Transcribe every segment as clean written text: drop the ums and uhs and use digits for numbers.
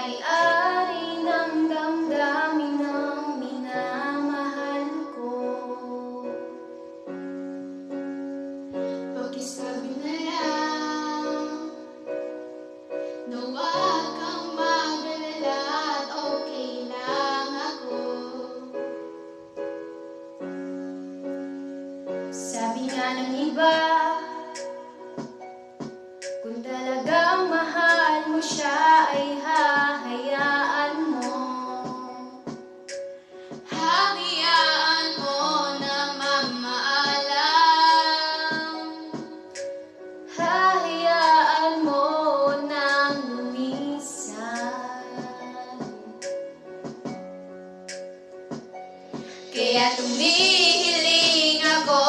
may-ari ng damdamin ng minamahal ko. Pakisabi na lang na huwag kang mag-alala at okay lang ako. Sabi nga ng iba, kung talagang mahal mo siya ay hahayaan mo. Hahayaan mo na mamaalam. Hahayaan mo nang lumisan. Kaya tumihiling ako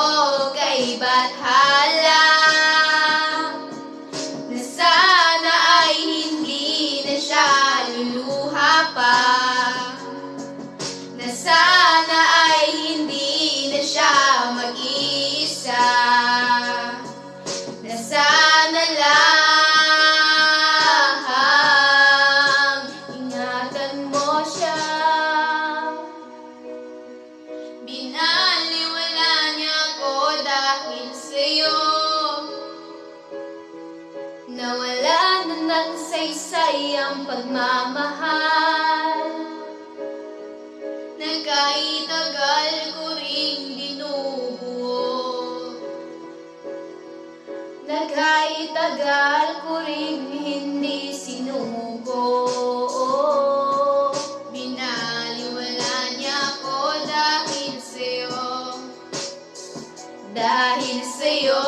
kay Bathala na sana ay hindi na siya luluha pa, na sana ay hindi na siya mag-iisa, na sana lang ingatan mo siya. Binaliwala niya ako dahil sa'yo, nawala na ng saysay ang pagmamahal na kahit tagal ko rin binubuo, na kahit tagal ko rin hindi sinugo. Binaliwala niya ako dahil sa'yo, dahil sa'yo.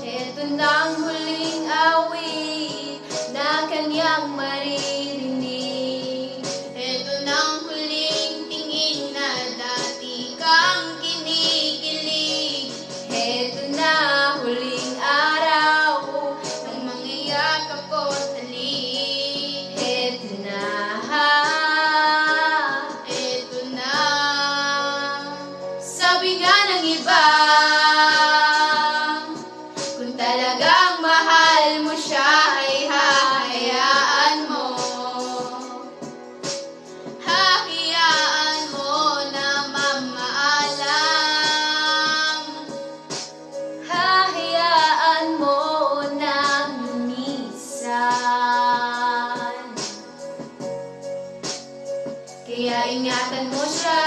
Ito na ang huling awit na kanyang maririnig. Ito na ang huling tingin na dati kang kinikilig. Ito na huling araw ng mangyayakap ko't halik. Ito na, ito na. Sabi nga ng iba, kung talagang mahal mo siya ay hahayaan mo. Hahayaan mo na mamaalam. Hahayaan mo na lumisan. Kaya ingatan mo siya.